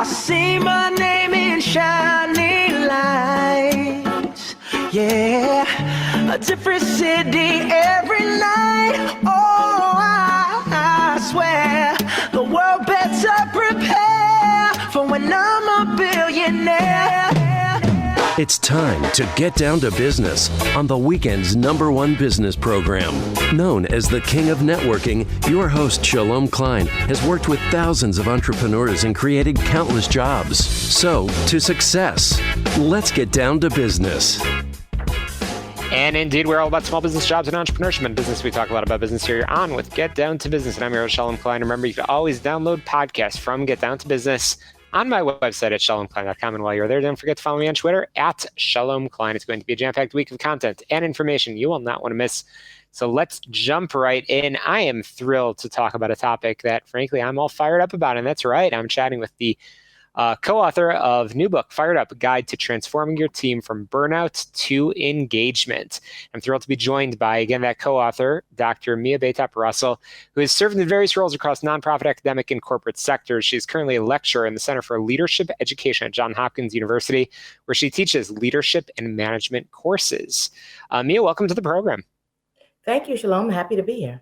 I see my name in shining lights. Yeah, a different city every night. Oh, I swear the world better prepare for when I'm a billionaire. It's time to get down to business on the weekend's #1 business program. Known as the King of Networking, your host, Shalom Klein, has worked with thousands of entrepreneurs and created countless jobs. So, to success, let's get down to business. And indeed, we're all about small business, jobs, and entrepreneurship. In business, we talk a lot about business here. You're on with Get Down to Business, and I'm your host, Shalom Klein. Remember, you can always download podcasts from Get Down to Business on my website at shalomklein.com. And while you're there, don't forget to follow me on Twitter at Shalom Klein. It's going to be a jam-packed week of content and information you will not want to miss. So let's jump right in. I am thrilled to talk about a topic that, frankly, I'm all fired up about. And that's right. I'm chatting with the co-author of new book, Fired Up, A Guide to Transforming Your Team from Burnout to Engagement. I'm thrilled to be joined by, again, that co-author, Dr. Mia Baytop Russell, who has served in various roles across nonprofit, academic, and corporate sectors. She's currently a lecturer in the Center for Leadership Education at Johns Hopkins University, where she teaches leadership and management courses. Mia, welcome to the program. Thank you, Shalom. Happy to be here.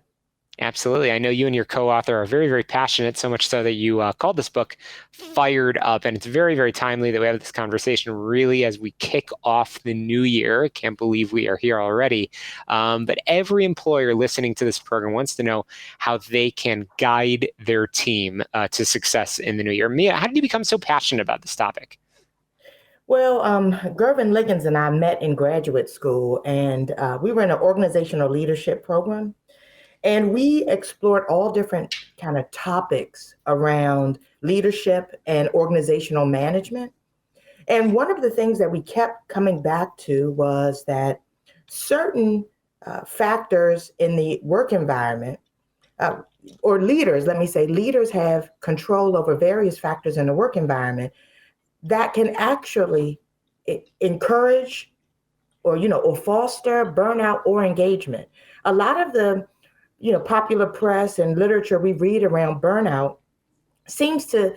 Absolutely. I know you and your co-author are very, very passionate, so much so that you called this book Fired Up. And it's very, very timely that we have this conversation really as we kick off the new year. Can't believe we are here already. But every employer listening to this program wants to know how they can guide their team to success in the new year. Mia, how did you become so passionate about this topic? Well, Gervin Liggins and I met in graduate school, and we were in an organizational leadership program. And we explored all different kind of topics around leadership and organizational management. And one of the things that we kept coming back to was that certain factors in the work environment, or leaders, let me say, leaders have control over various factors in the work environment that can actually encourage or foster burnout or engagement. A lot of the popular press and literature we read around burnout seems to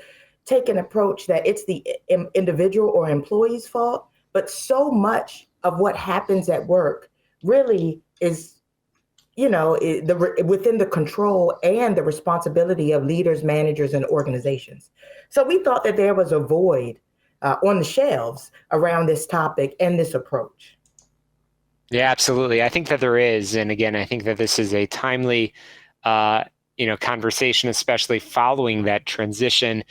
take an approach that it's the individual or employee's fault, but so much of what happens at work really is, within the control and the responsibility of leaders, managers, and organizations. So we thought that there was a void on the shelves around this topic and this approach. Yeah, absolutely. I think that there is. And again, I think that this is a timely, conversation, especially following that transition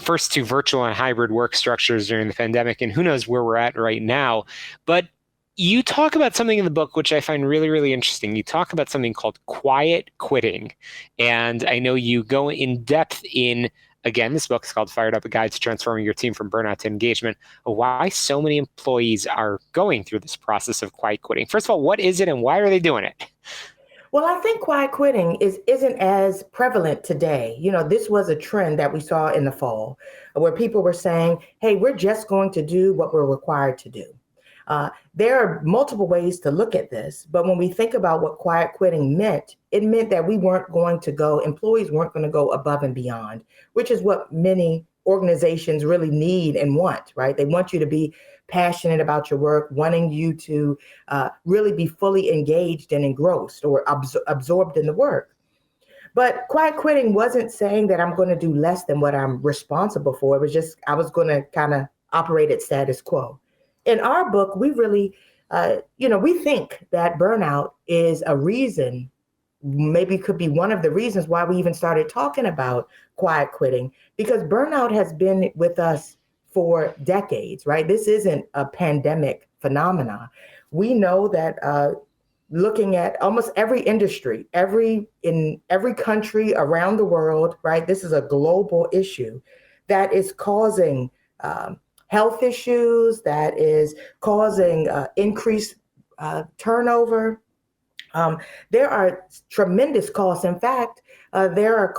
first to virtual and hybrid work structures during the pandemic. And who knows where we're at right now. But you talk about something in the book, which I find really, really interesting. You talk about something called quiet quitting. And I know you go in depth in, again, this book is called Fired Up, A Guide to Transforming Your Team from Burnout to Engagement, why so many employees are going through this process of quiet quitting. First of all, what is it and why are they doing it? Well, I think quiet quitting isn't as prevalent today. This was a trend that we saw in the fall where people were saying, hey, we're just going to do what we're required to do. There are multiple ways to look at this, but when we think about what quiet quitting meant, it meant that employees weren't going to go above and beyond, which is what many organizations really need and want, right? They want you to be passionate about your work, wanting you to really be fully engaged and engrossed or absorbed in the work. But quiet quitting wasn't saying that I'm going to do less than what I'm responsible for. It was just, I was going to kind of operate at status quo. In our book, we really, we think that burnout is a reason, maybe could be one of the reasons why we even started talking about quiet quitting, because burnout has been with us for decades, right? This isn't a pandemic phenomena. We know that looking at almost every industry, in every country around the world, right? This is a global issue that is causing health issues, that is causing increased turnover. There are tremendous costs. In fact, there are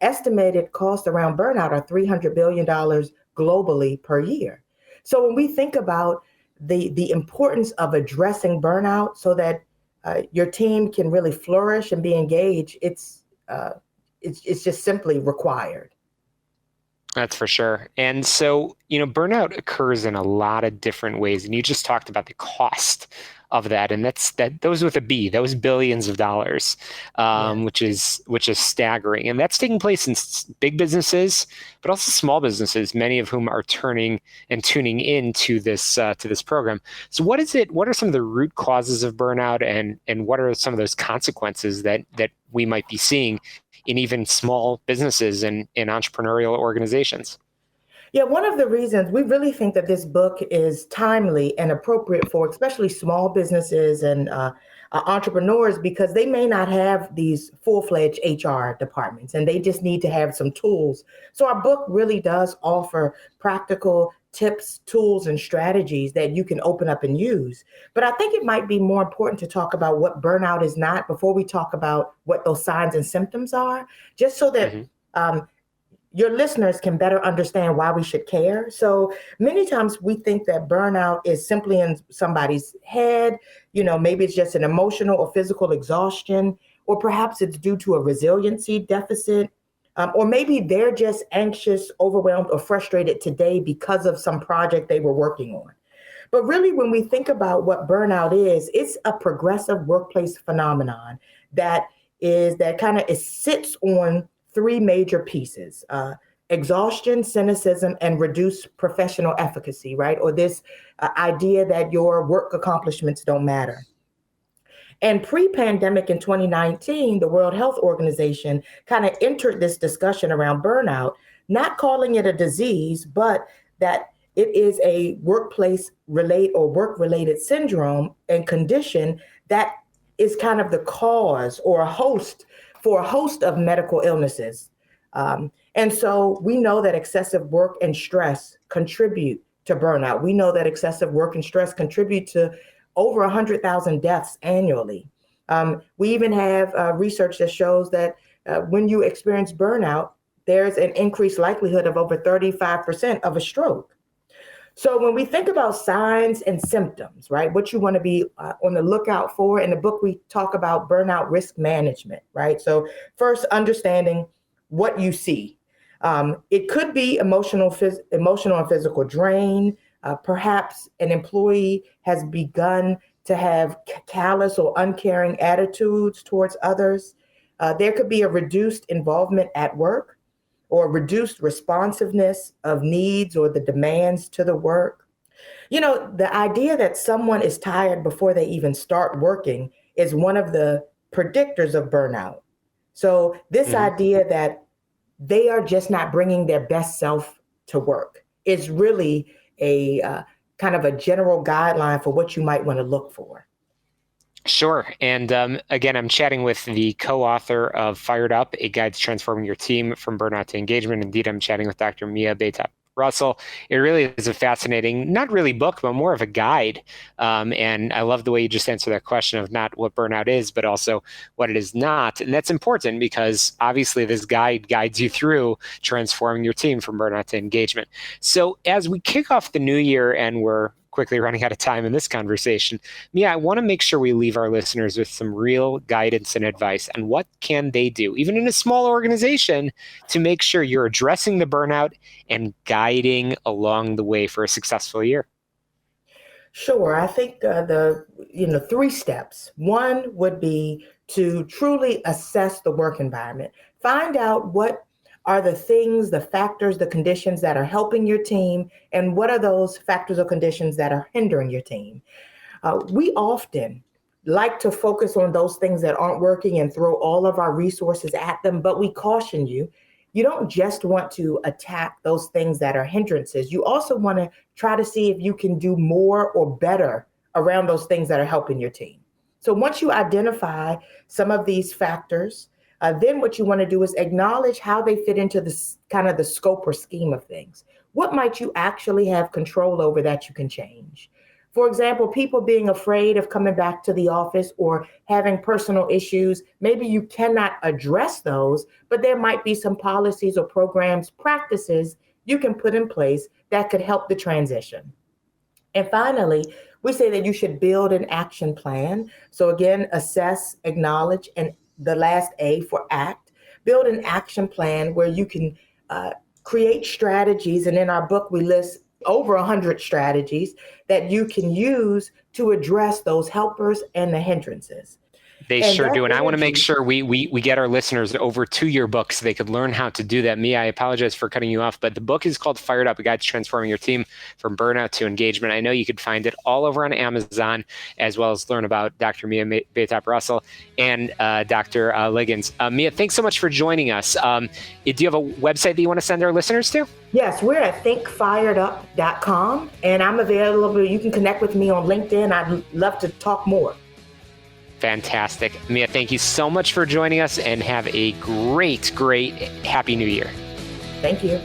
estimated costs around burnout are $300 billion globally per year. So when we think about the importance of addressing burnout so that your team can really flourish and be engaged, it's just simply required. That's for sure. And so, burnout occurs in a lot of different ways. And you just talked about the cost of that. And those with a B, those billions of dollars, Yeah. which is staggering. And that's taking place in big businesses, but also small businesses, many of whom are turning and tuning into this program. So what is it? What are some of the root causes of burnout, and what are some of those consequences that we might be seeing in even small businesses and in entrepreneurial organizations? Yeah, one of the reasons we really think that this book is timely and appropriate for especially small businesses and entrepreneurs, because they may not have these full-fledged HR departments and they just need to have some tools. So our book really does offer practical tips, tools, and strategies that you can open up and use. But I think it might be more important to talk about what burnout is not before we talk about what those signs and symptoms are, just so that Hmm. your listeners can better understand why we should care. So many times we think that burnout is simply in somebody's head, maybe it's just an emotional or physical exhaustion, or perhaps it's due to a resiliency deficit, or maybe they're just anxious, overwhelmed, or frustrated today because of some project they were working on. But really, when we think about what burnout is, it's a progressive workplace phenomenon that kind of sits on three major pieces: exhaustion, cynicism, and reduced professional efficacy, right? Or this idea that your work accomplishments don't matter. And pre-pandemic in 2019, the World Health Organization kind of entered this discussion around burnout, not calling it a disease, but that it is a workplace relate or work related syndrome and condition that is kind of the cause or a host for a host of medical illnesses. And so we know that excessive work and stress contribute to burnout. We know that excessive work and stress contribute to over 100,000 deaths annually. We even have research that shows that when you experience burnout, there's an increased likelihood of over 35% of a stroke. So when we think about signs and symptoms, right, what you want to be on the lookout for, in the book, we talk about burnout risk management, right? So first, understanding what you see. It could be emotional and physical drain. Perhaps an employee has begun to have callous or uncaring attitudes towards others. There could be a reduced involvement at work or reduced responsiveness of needs or the demands to the work. The idea that someone is tired before they even start working is one of the predictors of burnout. So this Hmm. idea that they are just not bringing their best self to work is really a kind of a general guideline for what you might want to look for. Sure. And again, I'm chatting with the co-author of Fired Up, A Guide to Transforming Your Team from Burnout to Engagement. Indeed, I'm chatting with Dr. Mia Baytop Russell. It really is a fascinating, not really book, but more of a guide. And I love the way you just answered that question of not what burnout is, but also what it is not. And that's important because obviously this guide guides you through transforming your team from burnout to engagement. So as we kick off the new year and we're quickly running out of time in this conversation, Mia, I want to make sure we leave our listeners with some real guidance and advice on what can they do, even in a small organization, to make sure you're addressing the burnout and guiding along the way for a successful year. Sure. I think the three steps. One would be to truly assess the work environment. Find out what are the things, the factors, the conditions that are helping your team, and what are those factors or conditions that are hindering your team. We often like to focus on those things that aren't working and throw all of our resources at them, but we caution you. You don't just want to attack those things that are hindrances. You also want to try to see if you can do more or better around those things that are helping your team. So once you identify some of these factors, then what you want to do is acknowledge how they fit into this kind of the scope or scheme of things. What might you actually have control over that you can change? For example, people being afraid of coming back to the office or having personal issues, maybe you cannot address those, but there might be some policies or programs, practices you can put in place that could help the transition. And finally, we say that you should build an action plan. So again, assess, acknowledge, and the last A for act. Build an action plan where you can create strategies. And in our book, we list over 100 strategies that you can use to address those helpers and the hindrances. They sure do. And I want to make sure we get our listeners over to your book so they could learn how to do that. Mia, I apologize for cutting you off, but the book is called Fired Up, A Guide to Transforming Your Team from Burnout to Engagement. I know you could find it all over on Amazon, as well as learn about Dr. Mia Baytop Russell and Dr. Liggins. Mia, thanks so much for joining us. Do you have a website that you want to send our listeners to? Yes, we're at thinkfiredup.com, and I'm available. You can connect with me on LinkedIn. I'd love to talk more. Fantastic. Mia, thank you so much for joining us, and have a great, great Happy New Year. Thank you.